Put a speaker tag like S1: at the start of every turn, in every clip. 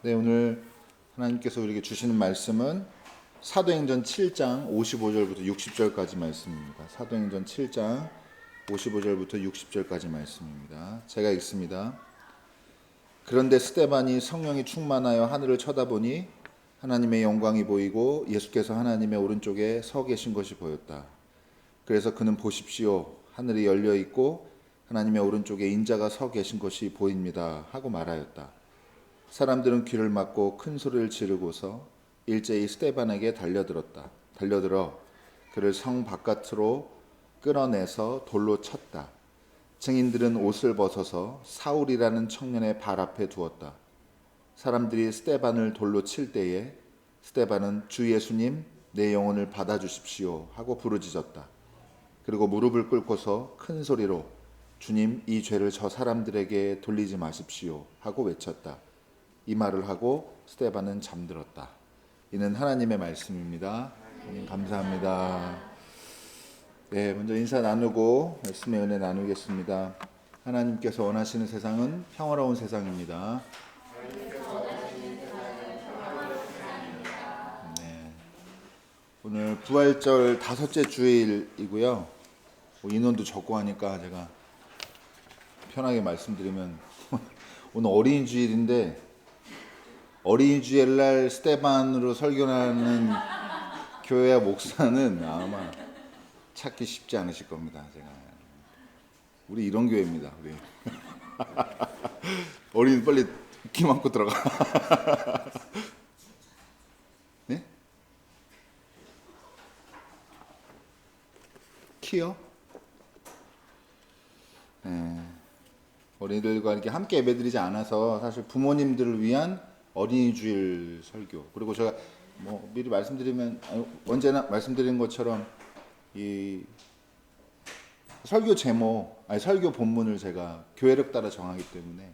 S1: 네, 오늘 하나님께서 우리에게 주시는 말씀은 사도행전 7장 55절부터 60절까지 말씀입니다. 사도행전 7장 55절부터 60절까지 말씀입니다. 제가 읽습니다. 그런데 스데반이 성령이 충만하여 하늘을 쳐다보니 하나님의 영광이 보이고 예수께서 하나님의 오른쪽에 서 계신 것이 보였다. 그래서 그는 보십시오, 하늘이 열려 있고 하나님의 오른쪽에 인자가 서 계신 것이 보입니다 하고 말하였다. 사람들은 귀를 막고 큰 소리를 지르고서 일제히 스데반에게 달려들어 그를 성 바깥으로 끌어내서 돌로 쳤다. 증인들은 옷을 벗어서 사울이라는 청년의 발 앞에 두었다. 사람들이 스데반을 돌로 칠 때에 스데반은 주 예수님, 내 영혼을 받아주십시오 하고 부르짖었다. 그리고 무릎을 꿇고서 큰 소리로 주님, 이 죄를 저 사람들에게 돌리지 마십시오 하고 외쳤다. 이 말을 하고 스데반은 잠들었다. 이는 하나님의 말씀입니다. 하나님 감사합니다. 네, 먼저 인사 나누고 말씀의 은혜 나누겠습니다. 하나님께서 원하시는 세상은 평화로운 세상입니다. 네, 오늘 부활절 5째 주일이고요. 인원도 적고 하니까 제가 편하게 말씀드리면 오늘 어린이 주일인데 어린이 주일날 스데반으로 설교하는 교회 목사는 아마 찾기 쉽지 않으실 겁니다. 제가 우리 이런 교회입니다. 우리 어린이 빨리 귀 막고 들어가. 네? 키요? 네. 어린이들과 이렇게 함께 예배드리지 않아서 사실 부모님들을 위한 어린이 주일 설교. 그리고 제가 미리 말씀드리면 언제나 말씀드린 것처럼 이 설교 제목, 설교 본문을 제가 교회력 따라 정하기 때문에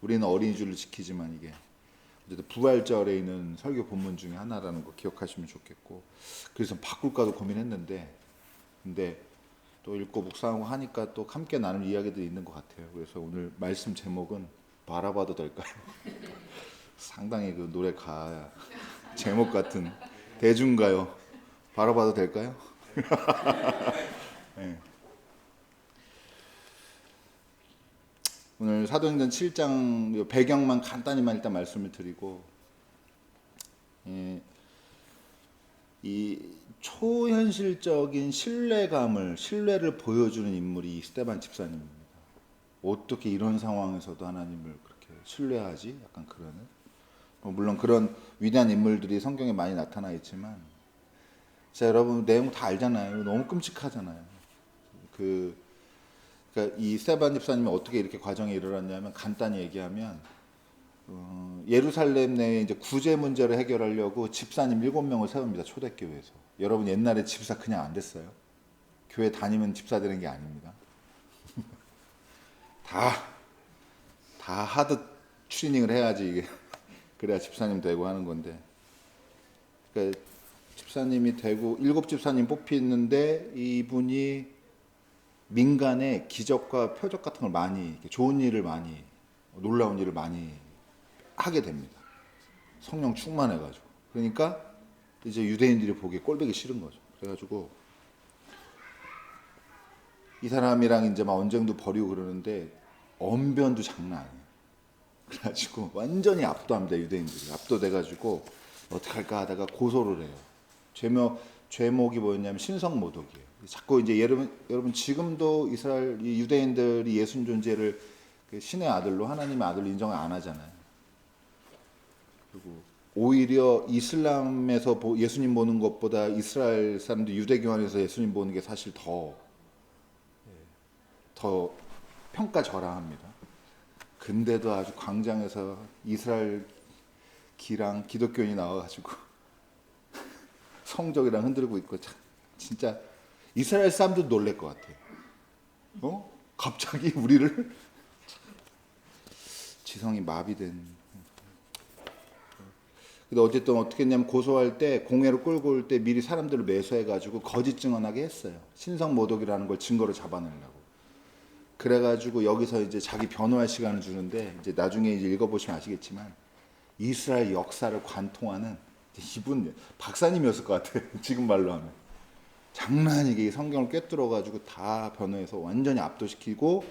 S1: 우리는 어린이 주일을 지키지만 이게 어쨌든 부활절에 있는 설교 본문 중에 하나라는 거 기억하시면 좋겠고, 그래서 바꿀까도 고민했는데 근데 또 읽고 묵상하고 하니까 또 함께 나눌 이야기들이 있는 것 같아요. 그래서 오늘 말씀 제목은 바라봐도 될까요? 상당히 그 노래 제목 같은 대중가요. 바라봐도 될까요? 네. 오늘 사도행전 7장 배경만 간단히만 일단 말씀을 드리고, 이 초현실적인 신뢰를 보여주는 인물이 스데반 집사님입니다. 어떻게 이런 상황에서도 하나님을 그렇게 신뢰하지? 약간 그러는. 물론 그런 위대한 인물들이 성경에 많이 나타나 있지만, 자, 여러분 내용 다 알잖아요. 너무 끔찍하잖아요. 그러니까 이 스데반 집사님이 어떻게 이렇게 과정에 이르렀냐면, 간단히 얘기하면 예루살렘 내에 이제 구제 문제를 해결하려고 집사님 7명을 세웁니다. 초대교회에서. 여러분 옛날에 집사 그냥 안 됐어요. 교회 다니면 집사 되는 게 아닙니다. 다 하드 트레이닝을 해야지 이게 그래야 집사님 되고 하는 건데, 그러니까 집사님이 되고 7집사님 뽑히는데 이분이 민간에 기적과 표적 같은 걸 많이, 좋은 일을 많이, 놀라운 일을 많이 하게 됩니다. 성령 충만해가지고. 그러니까 이제 유대인들이 보기에 꼴보기 싫은 거죠. 그래가지고 이 사람이랑 이제 막 언쟁도 벌이고 그러는데 언변도 장난 아니에요. 그래가지고 완전히 압도합니다. 유대인들이 압도돼가지고 어떻게 할까 하다가 고소를 해요. 죄목이 뭐였냐면 신성모독이에요. 자꾸 이제 여러분 지금도 이스라엘 유대인들이 예수님 존재를 신의 아들로, 하나님의 아들로 인정을 안 하잖아요. 그리고 오히려 이슬람에서 예수님 보는 것보다 이스라엘 사람들 유대교 안에서 예수님 보는 게 사실 더 평가절하합니다. 근데도 아주 광장에서 이스라엘 기랑 기독교인이 나와가지고 성적이랑 흔들고 있고, 진짜 이스라엘 사람도 놀랄 것 같아요. 갑자기 우리를 지성이 마비된. 근데 어쨌든 어떻게 했냐면 고소할 때 공회로 끌고 올 때 미리 사람들을 매수해가지고 거짓 증언하게 했어요. 신성모독이라는 걸 증거로 잡아내려고. 그래가지고 여기서 이제 자기 변호할 시간을 주는데, 이제 나중에 이제 읽어보시면 아시겠지만 이스라엘 역사를 관통하는 이분 박사님이었을 것 같아요. 지금 말로 하면 장난 아니게 성경을 꿰뚫어 가지고 다 변호해서 완전히 압도시키고,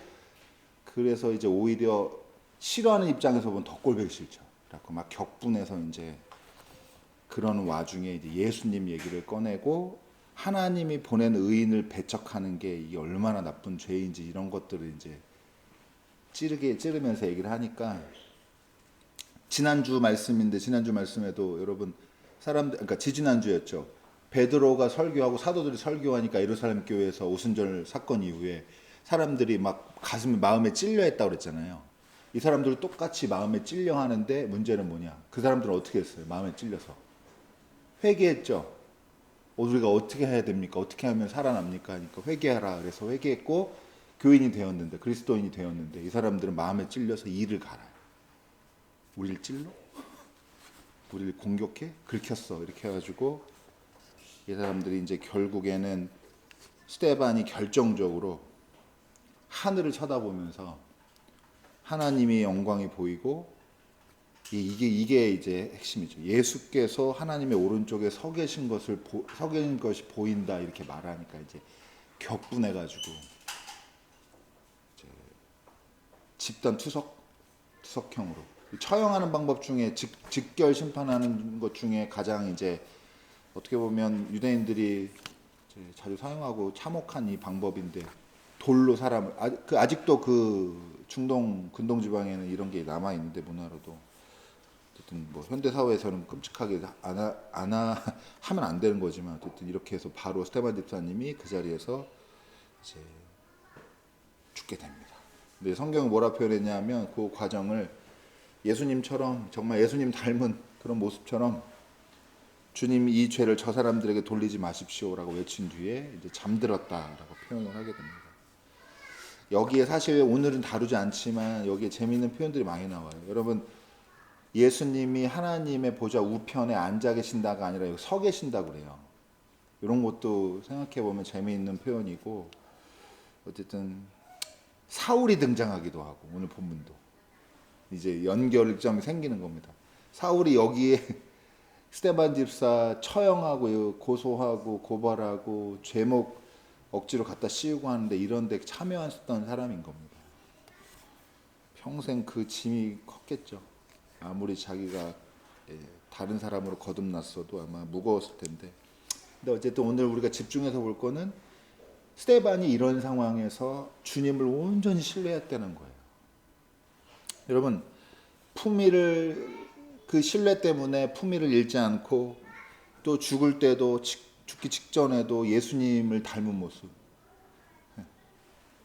S1: 그래서 이제 오히려 싫어하는 입장에서 보면 더 꼴보기 싫죠. 그래갖고 막 격분해서 이제 그런 와중에 이제 예수님 얘기를 꺼내고 하나님이 보낸 의인을 배척하는 게 이게 얼마나 나쁜 죄인지 이런 것들을 이제 찌르면서 얘기를 하니까, 지난주 말씀인데 지난주 말씀에도 여러분 사람들, 그러니까 지지난주였죠. 베드로가 설교하고 사도들이 설교하니까 예루살렘 교회에서 오순절 사건 이후에 사람들이 막 마음에 찔려 했다고 그랬잖아요. 이 사람들도 똑같이 마음에 찔려 하는데 문제는 뭐냐? 그 사람들은 어떻게 했어요? 마음에 찔려서 회개했죠. 우리가 어떻게 해야 됩니까? 어떻게 하면 살아납니까? 하니까 회개하라. 그래서 회개했고 교인이 되었는데, 그리스도인이 되었는데, 이 사람들은 마음에 찔려서 이를 갈아요. 우리를 찔러? 우리를 공격해? 긁혔어. 이렇게 해가지고 이 사람들이 이제 결국에는 스데반이 결정적으로 하늘을 쳐다보면서 하나님의 영광이 보이고, 이게 이제 핵심이죠. 예수께서 하나님의 오른쪽에 서 계신 것이 보인다 이렇게 말하니까 이제 격분해가지고 이제 집단 투석형으로 처형하는 방법 중에 직결 심판하는 것 중에 가장 이제 어떻게 보면 유대인들이 이제 자주 사용하고 참혹한 이 방법인데, 돌로 사람을 아직도 그 중동 근동 지방에는 이런 게 남아 있는데, 문화로도 어쨌든 뭐 현대 사회에서는 끔찍하게 하면 안 되는 거지만, 어쨌든 이렇게 해서 바로 스테반 집사님이 그 자리에서 이제 죽게 됩니다. 근데 성경은 뭐라 표현했냐면 그 과정을 예수님처럼, 정말 예수님 닮은 그런 모습처럼 주님 이 죄를 저 사람들에게 돌리지 마십시오라고 외친 뒤에 이제 잠들었다라고 표현을 하게 됩니다. 여기에 사실 오늘은 다루지 않지만 여기에 재미있는 표현들이 많이 나와요. 여러분, 예수님이 하나님의 보좌 우편에 앉아 계신다가 아니라 여기 서 계신다고 그래요. 이런 것도 생각해 보면 재미있는 표현이고, 어쨌든 사울이 등장하기도 하고, 오늘 본문도 이제 연결점이 생기는 겁니다. 사울이 여기에 스데반 집사 처형하고 고소하고 고발하고 죄목 억지로 갖다 씌우고 하는데, 이런 데 참여했던 사람인 겁니다. 평생 그 짐이 컸겠죠. 아무리 자기가 다른 사람으로 거듭났어도 아마 무거웠을 텐데. 근데 어쨌든 오늘 우리가 집중해서 볼 거는 스데반이 이런 상황에서 주님을 온전히 신뢰했다는 거예요. 여러분, 그 신뢰 때문에 품위를 잃지 않고, 또 죽을 때도, 죽기 직전에도 예수님을 닮은 모습,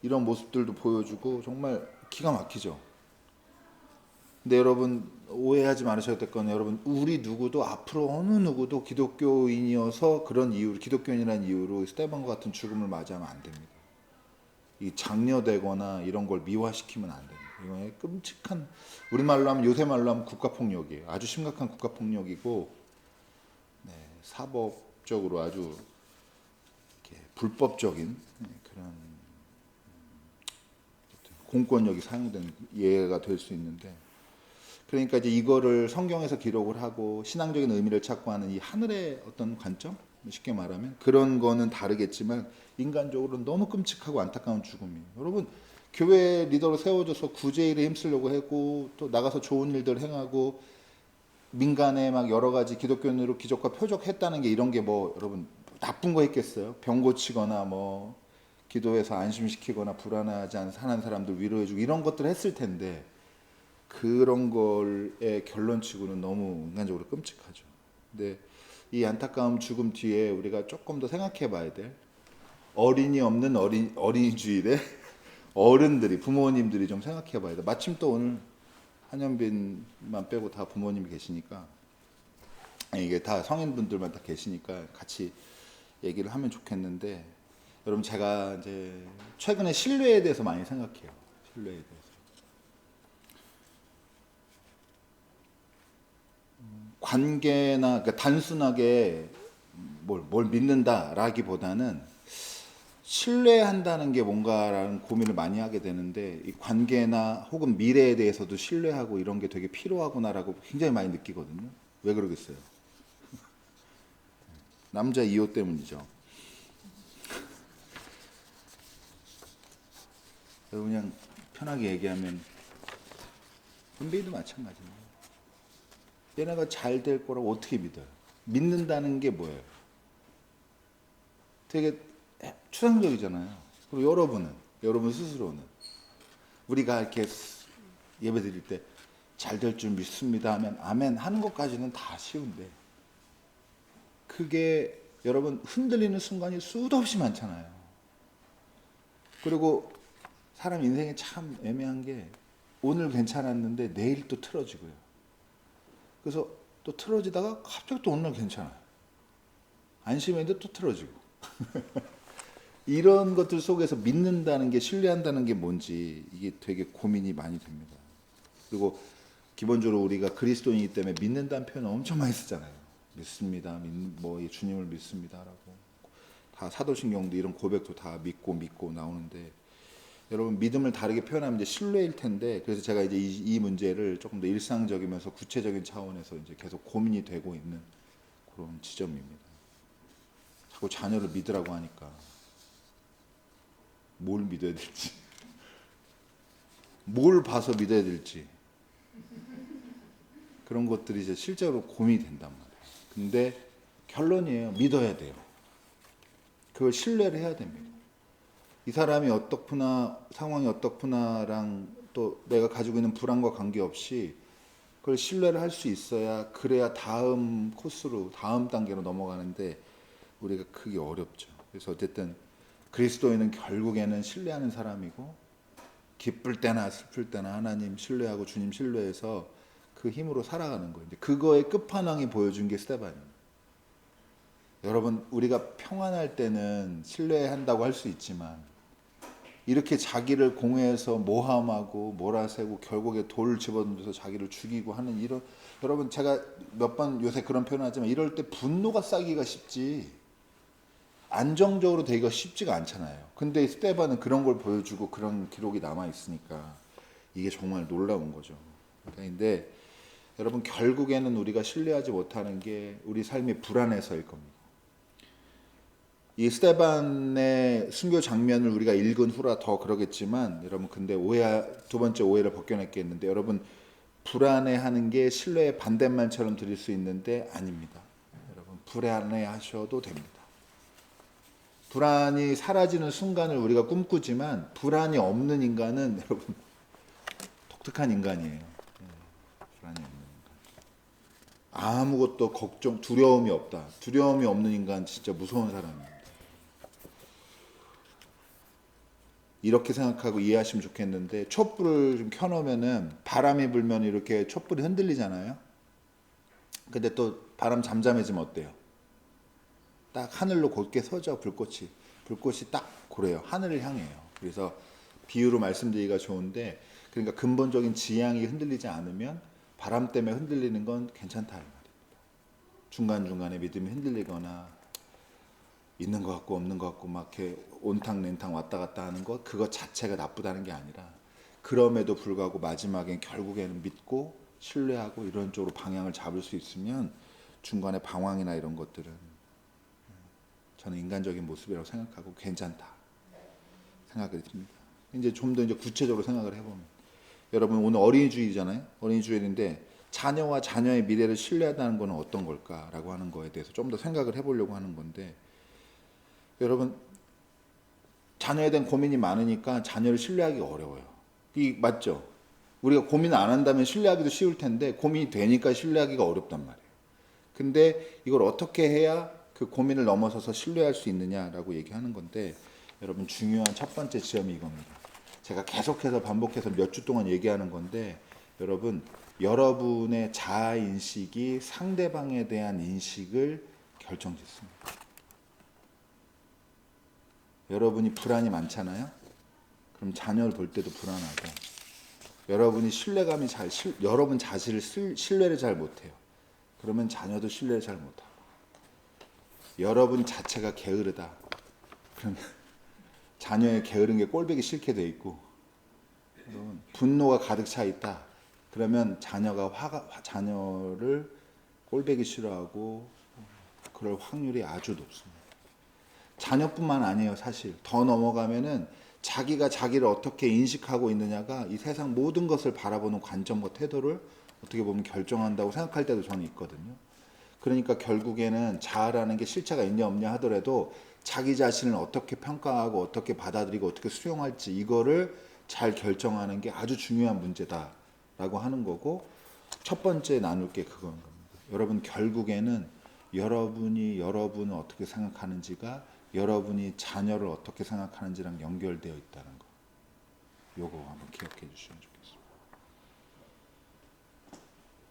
S1: 이런 모습들도 보여주고 정말 기가 막히죠. 근데 여러분 오해하지 말으셔야 될 건, 여러분 우리 누구도 앞으로 어느 누구도 기독교인이어서 그런 이유로, 기독교인이라는 이유로 스데반과 같은 죽음을 맞이하면 안 됩니다. 이 장려되거나 이런 걸 미화시키면 안 됩니다. 이건 끔찍한, 우리말로 하면, 요새 말로 하면 국가폭력이에요. 아주 심각한 국가폭력이고, 사법적으로 아주 불법적인 그런 공권력이 사용된 예가 될 수 있는데, 그러니까 이제 이거를 성경에서 기록을 하고 신앙적인 의미를 찾고 하는 이 하늘의 어떤 관점, 쉽게 말하면 그런 거는 다르겠지만 인간적으로는 너무 끔찍하고 안타까운 죽음이에요. 여러분, 교회 리더로 세워져서 구제 일에 힘쓰려고 하고, 또 나가서 좋은 일들 행하고, 민간에 막 여러 가지 기독교인으로 기적과 표적했다는 게, 이런 게 뭐 여러분 나쁜 거 했겠어요? 병 고치거나 뭐 기도해서 안심시키거나 불안하지 않은 사는 사람들 위로해주고 이런 것들 했을 텐데, 그런 걸의 결론치고는 너무 인간적으로 끔찍하죠. 근데 이 안타까운 죽음 뒤에 우리가 조금 더 생각해 봐야 될, 어린이 없는 어린이 주일에 어른들이, 부모님들이 좀 생각해 봐야 돼. 마침 또 오늘 한현빈만 빼고 다 부모님이 계시니까, 이게 다 성인분들만 다 계시니까 같이 얘기를 하면 좋겠는데, 여러분 제가 이제 최근에 신뢰에 대해서 많이 생각해요. 신뢰에 대해서. 관계나, 그러니까 단순하게 뭘 믿는다라기보다는 신뢰한다는 게 뭔가라는 고민을 많이 하게 되는데 이 관계나 혹은 미래에 대해서도 신뢰하고 이런 게 되게 필요하구나라고 굉장히 많이 느끼거든요. 왜 그러겠어요? 남자 2호 때문이죠. 그냥 편하게 얘기하면 은빈이도 마찬가지예요. 얘네가 잘 될 거라고 어떻게 믿어요? 믿는다는 게 뭐예요? 되게 추상적이잖아요. 그리고 여러분 스스로는 우리가 이렇게 예배 드릴 때 잘 될 줄 믿습니다 하면 아멘 하는 것까지는 다 쉬운데 그게 여러분 흔들리는 순간이 수도 없이 많잖아요. 그리고 사람 인생이 참 애매한 게 오늘 괜찮았는데 내일 또 틀어지고요. 그래서 또 틀어지다가 갑자기 또 오늘 괜찮아요. 안심했는데 또 틀어지고. 이런 것들 속에서 믿는다는 게, 신뢰한다는 게 뭔지 이게 되게 고민이 많이 됩니다. 그리고 기본적으로 우리가 그리스도인이기 때문에 믿는다는 표현을 엄청 많이 쓰잖아요. 믿습니다. 뭐 주님을 믿습니다라고. 다 사도신경도 이런 고백도 다 믿고 나오는데 여러분 믿음을 다르게 표현하면 이제 신뢰일 텐데 그래서 제가 이제 이 문제를 조금 더 일상적이면서 구체적인 차원에서 이제 계속 고민이 되고 있는 그런 지점입니다. 자꾸 자녀를 믿으라고 하니까 뭘 믿어야 될지, 뭘 봐서 믿어야 될지 그런 것들이 이제 실제로 고민이 된단 말이에요. 근데 결론이에요. 믿어야 돼요. 그걸 신뢰를 해야 됩니다. 이 사람이 어떻구나, 상황이 어떻구나랑 또 내가 가지고 있는 불안과 관계없이 그걸 신뢰를 할 수 있어야 그래야 다음 코스로, 다음 단계로 넘어가는데 우리가 그게 어렵죠. 그래서 어쨌든 그리스도인은 결국에는 신뢰하는 사람이고 기쁠 때나 슬플 때나 하나님 신뢰하고 주님 신뢰해서 그 힘으로 살아가는 거예요. 그거의 끝판왕이 보여준 게 스데반입니다. 여러분 우리가 평안할 때는 신뢰한다고 할 수 있지만 이렇게 자기를 공회에서 모함하고 몰아세고 결국에 돌을 집어던져서 자기를 죽이고 하는 이런 여러분 제가 몇 번 요새 그런 표현하지만 이럴 때 분노가 쌓이기가 쉽지 안정적으로 되기가 쉽지가 않잖아요. 근데 스데반은 그런 걸 보여주고 그런 기록이 남아 있으니까 이게 정말 놀라운 거죠. 근데 여러분 결국에는 우리가 신뢰하지 못하는 게 우리 삶이 불안해서일 겁니다. 이 스데반의 순교 장면을 우리가 읽은 후라 더 그러겠지만 여러분 근데 두 번째 오해를 벗겨냈겠는데 여러분 불안해하는 게 신뢰의 반대말처럼 들릴 수 있는데 아닙니다. 여러분 불안해하셔도 됩니다. 불안이 사라지는 순간을 우리가 꿈꾸지만 불안이 없는 인간은 여러분 독특한 인간이에요. 불안이 없는 인간. 아무것도 걱정, 두려움이 없다. 두려움이 없는 인간 진짜 무서운 사람입니다. 이렇게 생각하고 이해하시면 좋겠는데 촛불을 좀 켜놓으면은 바람이 불면 이렇게 촛불이 흔들리잖아요. 근데 또 바람 잠잠해지면 어때요? 딱 하늘로 곧게 서죠. 불꽃이 딱 그래요. 하늘을 향해요. 그래서 비유로 말씀드리기가 좋은데 그러니까 근본적인 지향이 흔들리지 않으면 바람 때문에 흔들리는 건 괜찮다 이 말입니다. 중간중간에 믿음이 흔들리거나 있는 것 같고 없는 것 같고 막 이렇게 온탕냉탕 왔다 갔다 하는 것 그것 자체가 나쁘다는 게 아니라 그럼에도 불구하고 마지막엔 결국에는 믿고 신뢰하고 이런 쪽으로 방향을 잡을 수 있으면 중간에 방황이나 이런 것들은 저는 인간적인 모습이라고 생각하고 괜찮다 생각이 듭니다. 이제 좀 더 이제 구체적으로 생각을 해보면 여러분 오늘 어린이 주일이잖아요. 어린이 주일인데 자녀와 자녀의 미래를 신뢰한다는 것은 어떤 걸까라고 하는 거에 대해서 좀 더 생각을 해보려고 하는 건데 여러분 자녀에 대한 고민이 많으니까 자녀를 신뢰하기가 어려워요. 이 맞죠? 우리가 고민을 안 한다면 신뢰하기도 쉬울 텐데 고민이 되니까 신뢰하기가 어렵단 말이에요. 근데 이걸 어떻게 해야 그 고민을 넘어서서 신뢰할 수 있느냐라고 얘기하는 건데 여러분 중요한 첫 번째 지점이 이겁니다. 제가 계속해서 반복해서 몇 주 동안 얘기하는 건데 여러분 여러분의 자아 인식이 상대방에 대한 인식을 결정짓습니다. 여러분이 불안이 많잖아요. 그럼 자녀를 볼 때도 불안하고 여러분이 여러분 자신을 신뢰를 잘 못해요. 그러면 자녀도 신뢰를 잘 못하고 여러분 자체가 게으르다. 그러면 자녀의 게으른 게 꼴보기 싫게 돼 있고, 분노가 가득 차 있다. 그러면 자녀를 꼴보기 싫어하고 그럴 확률이 아주 높습니다. 자녀뿐만 아니에요. 사실 더 넘어가면은 자기가 자기를 어떻게 인식하고 있느냐가 이 세상 모든 것을 바라보는 관점과 태도를 어떻게 보면 결정한다고 생각할 때도 저는 있거든요. 그러니까 결국에는 자아라는 게 실체가 있냐 없냐 하더라도 자기 자신을 어떻게 평가하고 어떻게 받아들이고 어떻게 수용할지 이거를 잘 결정하는 게 아주 중요한 문제다라고 하는 거고, 첫 번째 나눌 게 그건 겁니다. 여러분, 결국에는 여러분을 어떻게 생각하는지가 여러분이 자녀를 어떻게 생각하는지랑 연결되어 있다는 거. 요거 한번 기억해 주시면 좋겠습니다.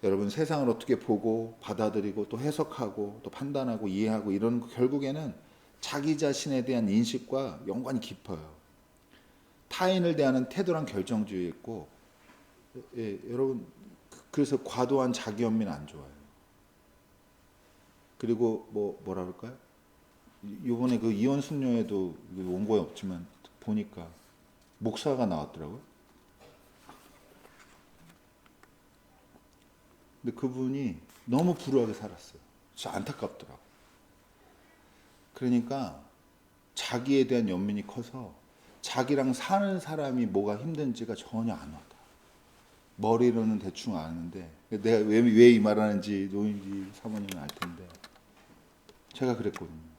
S1: 여러분, 세상을 어떻게 보고 받아들이고 또 해석하고 또 판단하고 이해하고 이런 거 결국에는 자기 자신에 대한 인식과 연관이 깊어요. 타인을 대하는 태도랑 결정주의에 있고, 여러분, 그래서 과도한 자기 연민은 안 좋아요. 그리고 뭐라 그럴까요? 이번에 그 이혼 순녀에도 원고에 없지만 보니까 목사가 나왔더라고요. 근데 그분이 너무 불우하게 살았어요. 진짜 안타깝더라고요. 그러니까 자기에 대한 연민이 커서 자기랑 사는 사람이 뭐가 힘든지가 전혀 안 와닿아. 머리로는 대충 아는데, 내가 왜 이 말하는지 노인지 사모님은 알 텐데, 제가 그랬거든요.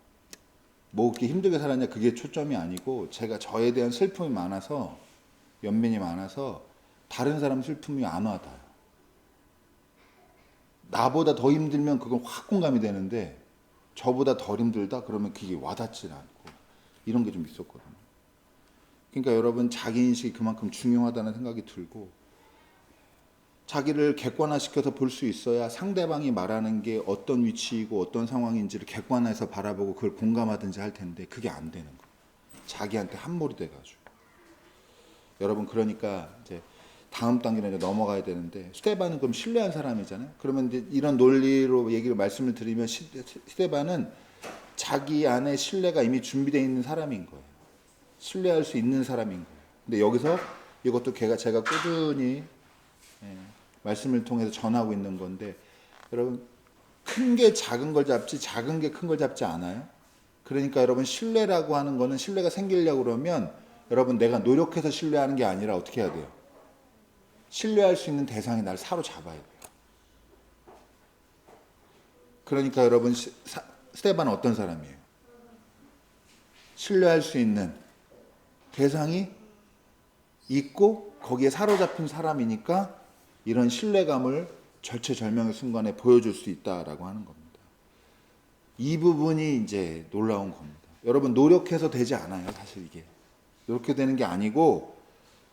S1: 뭐 그렇게 힘들게 살았냐 그게 초점이 아니고, 제가 저에 대한 슬픔이 많아서, 연민이 많아서 다른 사람 슬픔이 안 와닿아요. 나보다 더 힘들면 그건 확 공감이 되는데, 저보다 덜 힘들다 그러면 그게 와닿지는 않고, 이런 게 좀 있었거든요. 그러니까 여러분, 자기인식이 그만큼 중요하다는 생각이 들고, 자기를 객관화시켜서 볼 수 있어야 상대방이 말하는 게 어떤 위치이고 어떤 상황인지를 객관화해서 바라보고 그걸 공감하든지 할 텐데, 그게 안 되는 거예요. 자기한테 함몰이 돼가지고. 여러분, 그러니까 이제 다음 단계로 이제 넘어가야 되는데, 스테반은 그럼 신뢰한 사람이잖아요. 그러면 이제 이런 논리로 말씀을 드리면, 스테반은 자기 안에 신뢰가 이미 준비되어 있는 사람인 거예요. 신뢰할 수 있는 사람인 거예요. 근데 여기서 이것도 제가 꾸준히 말씀을 통해서 전하고 있는 건데, 여러분, 큰 게 작은 걸 잡지 작은 게 큰 걸 잡지 않아요. 그러니까 여러분, 신뢰라고 하는 거는, 신뢰가 생기려고 그러면 여러분, 내가 노력해서 신뢰하는 게 아니라 어떻게 해야 돼요? 신뢰할 수 있는 대상이 날 사로잡아야 돼요. 그러니까 여러분, 스테반은 어떤 사람이에요? 신뢰할 수 있는 대상이 있고 거기에 사로잡힌 사람이니까 이런 신뢰감을 절체절명의 순간에 보여줄 수 있다라고 하는 겁니다. 이 부분이 이제 놀라운 겁니다. 여러분, 노력해서 되지 않아요. 사실 이게 노력해서 되는 게 아니고,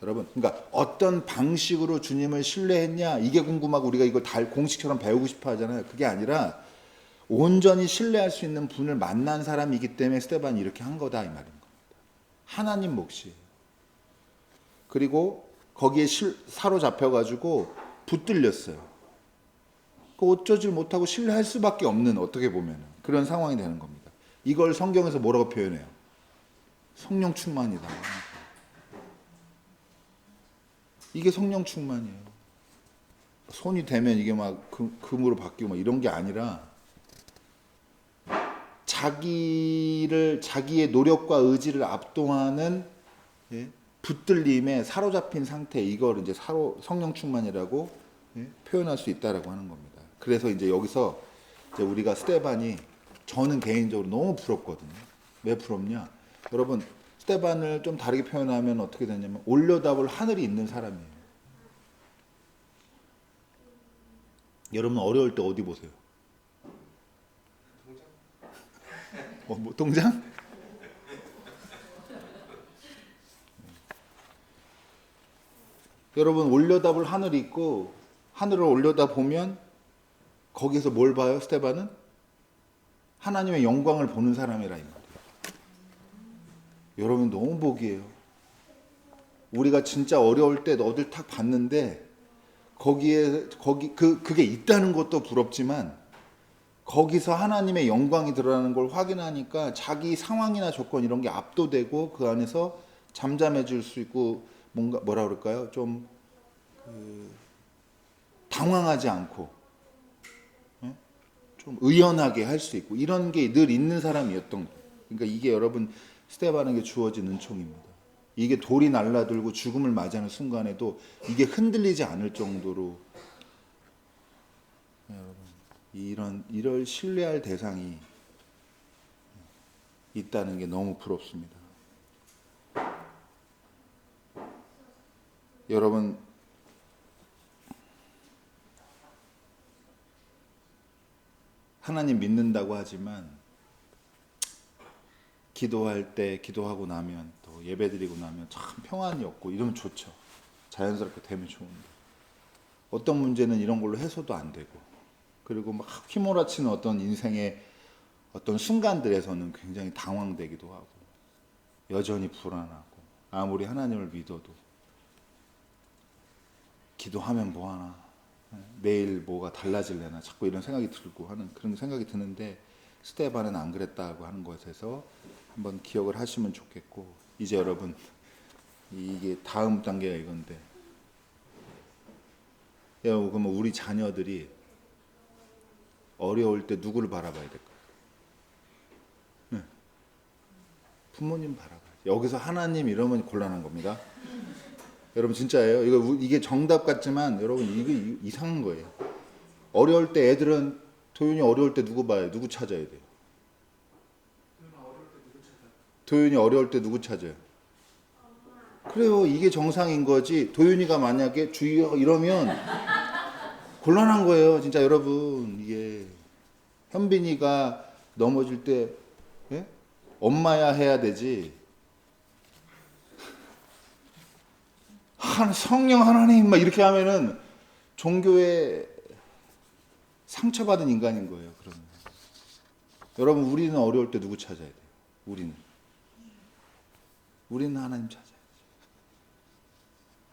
S1: 여러분, 그러니까 어떤 방식으로 주님을 신뢰했냐 이게 궁금하고 우리가 이걸 다 공식처럼 배우고 싶어 하잖아요. 그게 아니라 온전히 신뢰할 수 있는 분을 만난 사람이기 때문에 스테반이 이렇게 한 거다, 이 말인 겁니다. 하나님 몫이에요. 그리고 거기에 사로잡혀가지고 붙들렸어요. 어쩌지 못하고 신뢰할 수밖에 없는, 어떻게 보면 그런 상황이 되는 겁니다. 이걸 성경에서 뭐라고 표현해요? 성령 충만이다. 이게 성령 충만이에요. 손이 되면 이게 막 금으로 바뀌고 막 이런 게 아니라, 자기의 노력과 의지를 압도하는 붙들림에 사로잡힌 상태, 이걸 이제 성령 충만이라고 표현할 수 있다라고 하는 겁니다. 그래서 이제 여기서 이제 우리가 스테반이, 저는 개인적으로 너무 부럽거든요. 왜 부럽냐? 여러분, 스테반을 좀 다르게 표현하면 어떻게 되냐면, 올려다볼 하늘이 있는 사람이에요. 여러분, 어려울 때 어디 보세요? 동장? 여러분, 올려다볼 하늘이 있고, 하늘을 올려다보면 거기서 뭘 봐요? 스테반은 하나님의 영광을 보는 사람이라 이 말이에요. 여러분, 너무 복이에요. 우리가 진짜 어려울 때 어딜 탁 봤는데 그게 있다는 것도 부럽지만, 거기서 하나님의 영광이 드러나는 걸 확인하니까 자기 상황이나 조건 이런 게 압도되고 그 안에서 잠잠해질 수 있고 뭔가 뭐라 그럴까요? 좀 당황하지 않고 좀 의연하게 할 수 있고 이런 게 늘 있는 사람이었던 거예요. 그러니까 이게 여러분 스데반에게 주어진 은총입니다. 이게 돌이 날라들고 죽음을 맞이하는 순간에도 이게 흔들리지 않을 정도로 여러분 이럴 신뢰할 대상이 있다는 게 너무 부럽습니다. 여러분 하나님 믿는다고 하지만 기도할 때 기도하고 나면 또 예배드리고 나면 참 평안이 없고 이러면 좋죠. 자연스럽게 되면 좋은데 어떤 문제는 이런 걸로 해소도 안 되고 그리고 막 휘몰아치는 어떤 인생의 어떤 순간들에서는 굉장히 당황되기도 하고 여전히 불안하고 아무리 하나님을 믿어도 기도하면 뭐하나 내일 뭐가 달라질래나 자꾸 이런 생각이 들고 하는 그런 생각이 드는데 스데반은 안 그랬다고 하는 것에서 한번 기억을 하시면 좋겠고 이제 여러분 이게 다음 단계가 이건데 여러분 그러면 우리 자녀들이 어려울 때 누구를 바라봐야 될까요? 네. 부모님 바라봐요. 여기서 하나님 이러면 곤란한 겁니다. 여러분 진짜예요. 이게 정답 같지만 여러분 이게 이상한 거예요. 어려울 때 애들은 도윤이 어려울 때 누구 봐요? 누구 찾아야 돼요? 도윤이 어려울 때 누구 찾아요? 그래요. 이게 정상인 거지. 도윤이가 만약에 주여 이러면 곤란한 거예요. 진짜 여러분 이게 현빈이가 넘어질 때 예? 엄마야 해야 되지. 성령 하나님 막 이렇게 하면은 종교에 상처받은 인간인 거예요. 그러면 여러분 우리는 어려울 때 누구 찾아야 돼요? 우리는 하나님 찾아야지.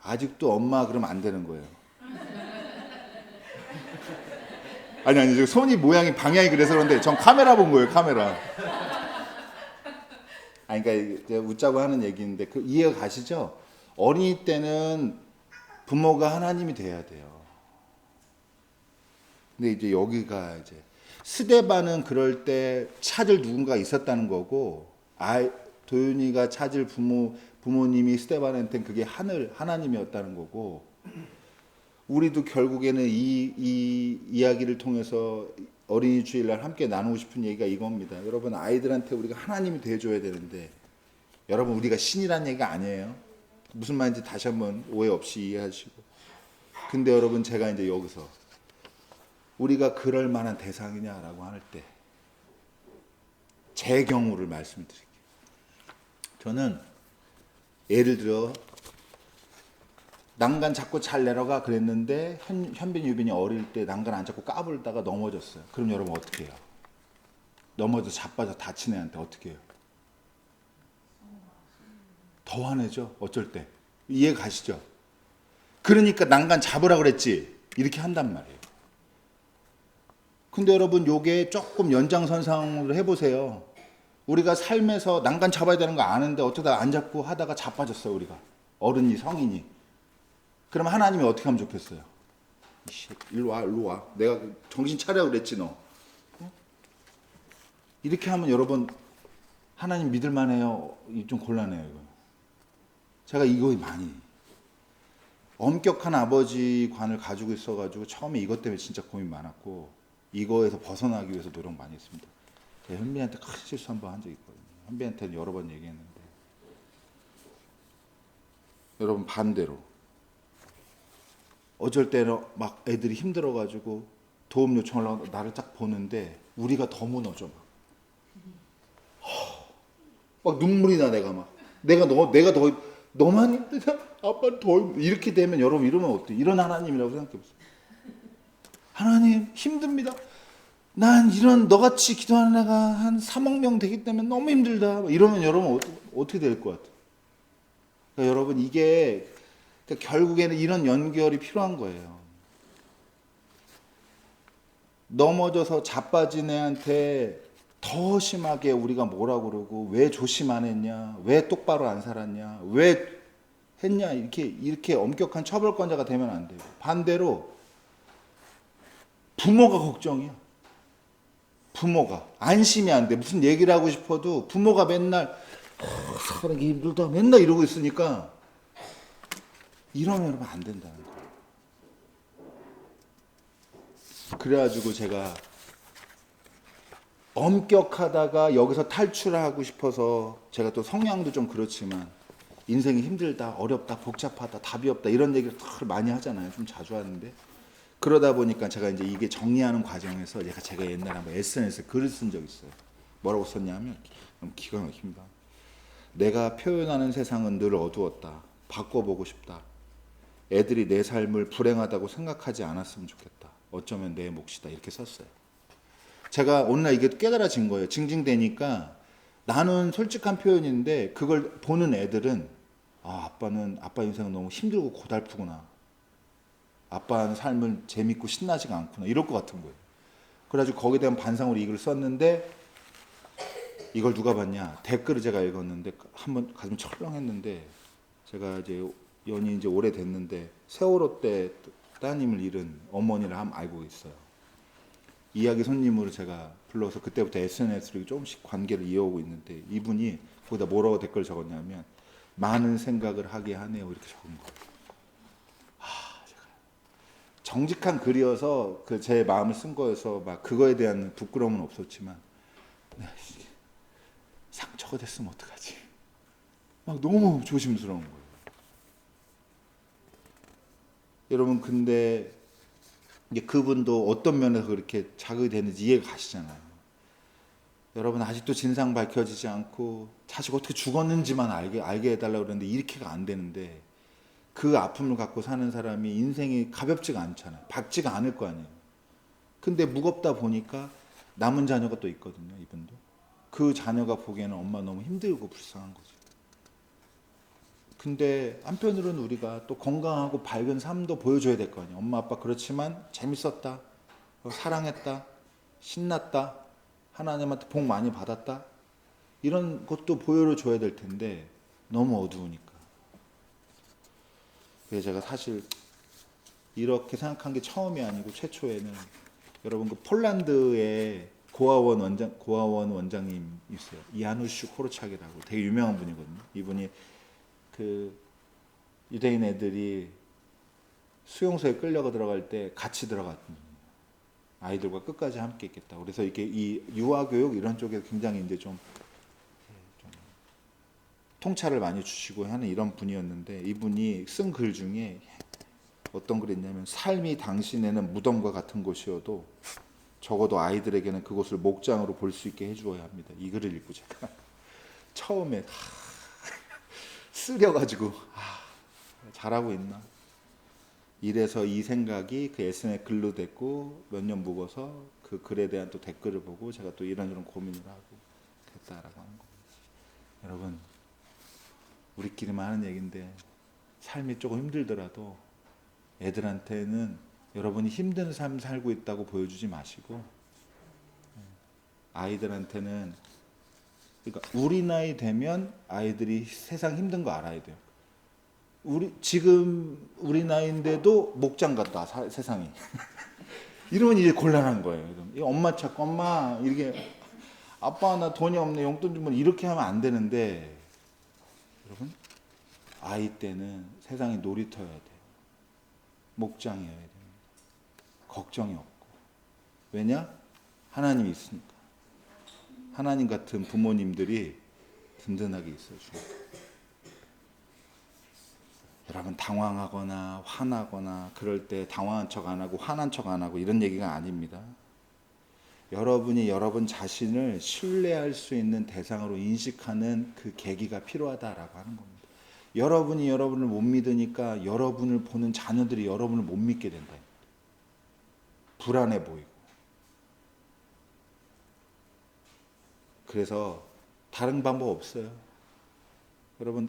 S1: 아직도 엄마 그러면 안 되는 거예요. 아니 지금 손이 모양이 방향이 그래서 그런데 전 카메라 본 거예요. 카메라. 아니 그러니까 웃자고 하는 얘기인데 그 이해가 가시죠? 어린이 때는 부모가 하나님이 돼야 돼요. 근데 이제 여기가 이제 스데반은 그럴 때 찾을 누군가 있었다는 거고 도윤이가 찾을 부모님이 스데반한테는 그게 하나님이었다는 거고 우리도 결국에는 이 이야기를 통해서 어린이 주일날 함께 나누고 싶은 얘기가 이겁니다. 여러분 아이들한테 우리가 하나님이 돼줘야 되는데 여러분 우리가 신이란 얘기가 아니에요. 무슨 말인지 다시 한번 오해 없이 이해하시고 근데 여러분 제가 이제 여기서 우리가 그럴 만한 대상이냐라고 할 때 제 경우를 말씀드릴게요. 저는 예를 들어 난간 잡고 잘 내려가 그랬는데 현빈이 유빈이 어릴 때 난간 안 잡고 까불다가 넘어졌어요. 그럼 여러분 어떻게 해요? 넘어져 자빠져 다친 애한테 어떻게 해요? 더 화내죠. 어쩔 때. 이해 가시죠? 그러니까 난간 잡으라 그랬지. 이렇게 한단 말이에요. 근데 여러분 요게 조금 연장선상으로 해보세요. 우리가 삶에서 난간 잡아야 되는 거 아는데 어쩌다 안 잡고 하다가 자빠졌어요. 우리가 어른이 성인이. 그럼 하나님이 어떻게 하면 좋겠어요? 일로 와. 내가 정신 차려 그랬지 너. 이렇게 하면 여러분 하나님 믿을 만해요? 좀 곤란해요. 이거. 제가 이거 많이 엄격한 아버지관을 가지고 있어가지고 처음에 이것 때문에 진짜 고민 많았고 이거에서 벗어나기 위해서 노력 많이 했습니다. 제가 현빈한테 큰 실수 한번 한 적이 있거든요. 현빈한테는 여러 번 얘기했는데 여러분 반대로 어쩔 때는 막 애들이 힘들어가지고 도움 요청을 하고 나를 딱 보는데 우리가 더 무너져 막 눈물이 나 내가 더 너만 힘들다 아빠는 더 이렇게 되면 여러분 이러면 어때? 이런 하나님이라고 생각해보세요. 하나님 힘듭니다. 난 이런 너같이 기도하는 애가 한 3억 명 되기 때문에 너무 힘들다. 이러면 여러분 어떻게 될 것 같아요? 그러니까 여러분 이게 그러니까 결국에는 이런 연결이 필요한 거예요. 넘어져서 자빠진 애한테 더 심하게 우리가 뭐라 그러고 왜 조심 안 했냐, 왜 똑바로 안 살았냐, 왜 했냐 이렇게 엄격한 처벌권자가 되면 안 돼요. 반대로 부모가 걱정이야. 부모가 안심이 안 돼. 무슨 얘기를 하고 싶어도 부모가 맨날 사람이 힘들다 맨날 이러고 있으니까 이러면 여러분 안 된다는 거예요. 그래가지고 제가 엄격하다가 여기서 탈출하고 싶어서, 제가 또 성향도 좀 그렇지만 인생이 힘들다, 어렵다, 복잡하다, 답이 없다 이런 얘기를 많이 하잖아요. 좀 자주 하는데, 그러다 보니까 제가 이제 이게 정리하는 과정에서 제가 옛날에 한번 SNS에 글을 쓴 적 있어요. 뭐라고 썼냐면 기가 막힙니다. 내가 표현하는 세상은 늘 어두웠다. 바꿔보고 싶다. 애들이 내 삶을 불행하다고 생각하지 않았으면 좋겠다. 어쩌면 내 몫이다. 이렇게 썼어요. 제가 오늘날 이게 깨달아진 거예요. 징징대니까 나는 솔직한 표현인데 그걸 보는 애들은 아빠 인생은 너무 힘들고 고달프구나. 아빠는 삶을 재밌고 신나지가 않구나. 이럴 것 같은 거예요. 그래가지고 거기에 대한 반상으로 이 글을 썼는데, 이걸 누가 봤냐? 댓글을 제가 읽었는데 한번 가슴 철렁했는데, 제가 이제 연이 이제 오래됐는데 세월호 때 따님을 잃은 어머니를 한번 알고 있어요. 이야기 손님으로 제가 불러서 그때부터 SNS로 조금씩 관계를 이어오고 있는데, 이분이 거기다 뭐라고 댓글을 적었냐면 많은 생각을 하게 하네요. 이렇게 적은 거예요. 정직한 글이어서 그 제 마음을 쓴 거여서 막 그거에 대한 부끄러움은 없었지만, 상처가 됐으면 어떡하지? 막 너무 조심스러운 거예요. 여러분, 근데 그분도 어떤 면에서 그렇게 자극이 되는지 이해가 가시잖아요. 여러분, 아직도 진상 밝혀지지 않고 자식 어떻게 죽었는지만 알게 해달라고 그러는데 이렇게가 안 되는데, 그 아픔을 갖고 사는 사람이 인생이 가볍지가 않잖아요. 밝지가 않을 거 아니에요. 근데 무겁다 보니까 남은 자녀가 또 있거든요. 이분도. 그 자녀가 보기에는 엄마 너무 힘들고 불쌍한 거죠. 근데 한편으로는 우리가 또 건강하고 밝은 삶도 보여줘야 될 거 아니에요. 엄마 아빠 그렇지만 재밌었다, 사랑했다, 신났다, 하나님한테 복 많이 받았다, 이런 것도 보여줘야 될 텐데 너무 어두우니까. 그래서 제가 사실 이렇게 생각한 게 처음이 아니고 최초에는, 여러분 그 폴란드에 고아원 원장님 있어요. 야누슈 코르차기라고 되게 유명한 분이거든요. 이분이 그 유대인 애들이 수용소에 끌려가 들어갈 때 같이 들어갔거든요. 아이들과 끝까지 함께 있겠다. 그래서 이게 이 유아교육 이런 쪽에 굉장히 이제 좀 통찰을 많이 주시고 하는 이런 분이었는데, 이분이 쓴 글 중에 어떤 글이 있냐면, 삶이 당신에는 무덤과 같은 곳이어도 적어도 아이들에게는 그곳을 목장으로 볼 수 있게 해주어야 합니다. 이 글을 읽고 제가 처음에 쓰려가지고 잘하고 있나? 이래서 이 생각이 그 SNS 글로 됐고, 몇 년 묵어서 그 글에 대한 또 댓글을 보고 제가 또 이런저런 고민을 하고 됐다라고 하는 겁니다. 여러분, 우리끼리만 하는 얘기인데 삶이 조금 힘들더라도 애들한테는 여러분이 힘든 삶 살고 있다고 보여주지 마시고, 아이들한테는, 그러니까 우리 나이 되면 아이들이 세상 힘든 거 알아야 돼요. 지금 우리 나이인데도 목장 같다 세상이. 이러면 이제 곤란한 거예요. 엄마 찾고, 엄마 이렇게, 아빠 나 돈이 없네 용돈 주면, 이렇게 하면 안 되는데, 여러분 아이 때는 세상이 놀이터여야 돼요. 목장이어야 됩니다. 걱정이 없고. 왜냐? 하나님이 있으니까. 하나님 같은 부모님들이 든든하게 있어주니까. 여러분, 당황하거나 화나거나 그럴 때 당황한 척 안 하고 화난 척 안 하고 이런 얘기가 아닙니다. 여러분이 여러분 자신을 신뢰할 수 있는 대상으로 인식하는 그 계기가 필요하다라고 하는 겁니다. 여러분이 여러분을 못 믿으니까 여러분을 보는 자녀들이 여러분을 못 믿게 된다. 불안해 보이고. 그래서 다른 방법 없어요. 여러분,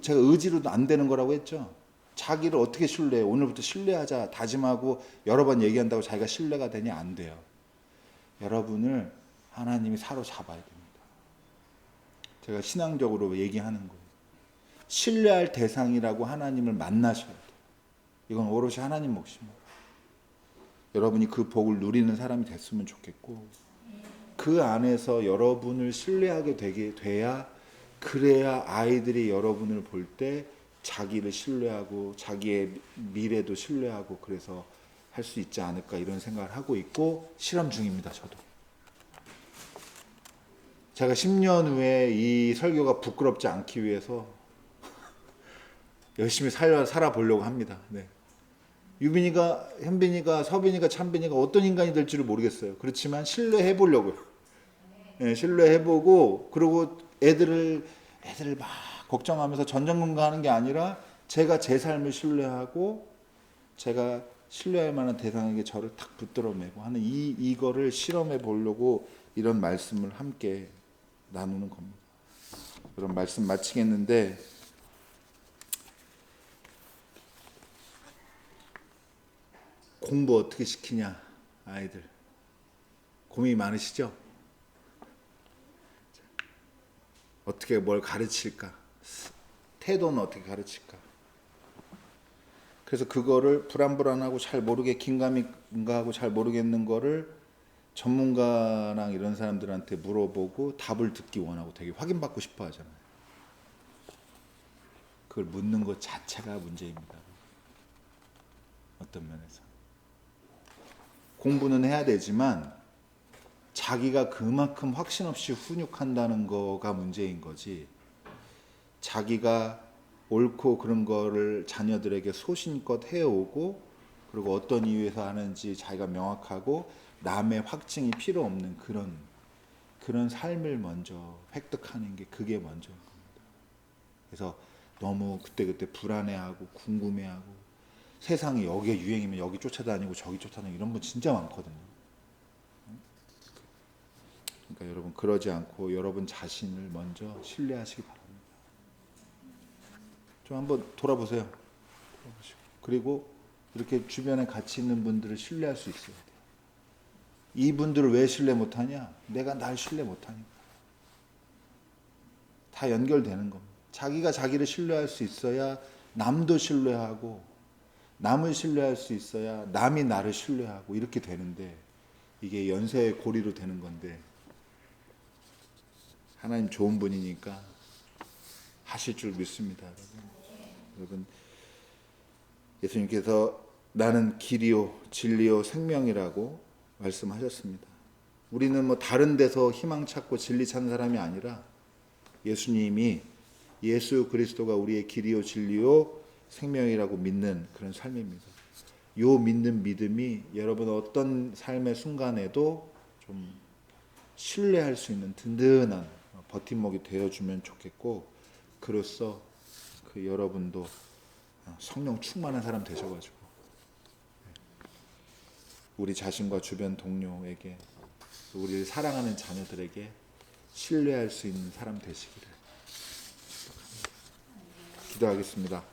S1: 제가 의지로도 안 되는 거라고 했죠. 자기를 어떻게 신뢰해? 오늘부터 신뢰하자 다짐하고 여러 번 얘기한다고 자기가 신뢰가 되냐? 안 돼요. 여러분을 하나님이 사로잡아야 됩니다. 제가 신앙적으로 얘기하는 거예요. 신뢰할 대상이라고 하나님을 만나셔야 돼요. 이건 오롯이 하나님 몫입니다. 여러분이 그 복을 누리는 사람이 됐으면 좋겠고, 그 안에서 여러분을 신뢰하게 되게 돼야, 그래야 아이들이 여러분을 볼 때 자기를 신뢰하고 자기의 미래도 신뢰하고 그래서 할 수 있지 않을까, 이런 생각을 하고 있고 실험 중입니다. 저도. 제가 10년 후에 이 설교가 부끄럽지 않기 위해서 열심히 살아보려고 합니다. 네. 유빈이가, 현빈이가, 서빈이가, 찬빈이가 어떤 인간이 될지를 모르겠어요. 그렇지만 신뢰해 보려고요. 네, 신뢰해 보고, 그리고 애들을 막 걱정하면서 전전긍긍하는 게 아니라 제가 제 삶을 신뢰하고 제가 신뢰할 만한 대상에게 저를 탁 붙들어 매고 하는 이거를 실험해 보려고 이런 말씀을 함께 나누는 겁니다. 그런 말씀 마치겠는데, 공부 어떻게 시키냐, 아이들 고민이 많으시죠? 어떻게 뭘 가르칠까? 태도는 어떻게 가르칠까? 그래서 그거를 불안불안하고 잘 모르게 긴가민가하고 잘 모르겠는 거를 전문가랑 이런 사람들한테 물어보고 답을 듣기 원하고 되게 확인받고 싶어 하잖아요. 그걸 묻는 것 자체가 문제입니다. 어떤 면에서. 공부는 해야 되지만 자기가 그만큼 확신 없이 훈육한다는 거가 문제인 거지, 자기가 옳고 그런 거를 자녀들에게 소신껏 해오고, 그리고 어떤 이유에서 하는지 자기가 명확하고 남의 확증이 필요 없는 그런 삶을 먼저 획득하는 게, 그게 먼저인 겁니다. 그래서 너무 그때그때 불안해하고 궁금해하고, 세상이 여기가 유행이면 여기 쫓아다니고 저기 쫓아다니고 이런 분 진짜 많거든요. 그러니까 여러분 그러지 않고 여러분 자신을 먼저 신뢰하시기 바랍니다. 좀 한번 돌아보세요. 그리고 이렇게 주변에 같이 있는 분들을 신뢰할 수 있어야 돼요. 이분들을 왜 신뢰 못하냐? 내가 날 신뢰 못하니까. 다 연결되는 겁니다. 자기가 자기를 신뢰할 수 있어야 남도 신뢰하고, 남을 신뢰할 수 있어야 남이 나를 신뢰하고, 이렇게 되는데, 이게 연쇄의 고리로 되는 건데, 하나님 좋은 분이니까 하실 줄 믿습니다. 여러분, 예수님께서 나는 길이요 진리요 생명이라고 말씀하셨습니다. 우리는 뭐 다른 데서 희망 찾고 진리 찾는 사람이 아니라 예수님이, 예수 그리스도가 우리의 길이요 진리요 생명이라고 믿는 그런 삶입니다. 요 믿는 믿음이 여러분 어떤 삶의 순간에도 좀 신뢰할 수 있는 든든한 버팀목이 되어주면 좋겠고, 그로써 그 여러분도 성령 충만한 사람 되셔가지고 우리 자신과 주변 동료에게, 우리를 사랑하는 자녀들에게 신뢰할 수 있는 사람 되시기를 축복합니다. 기도하겠습니다.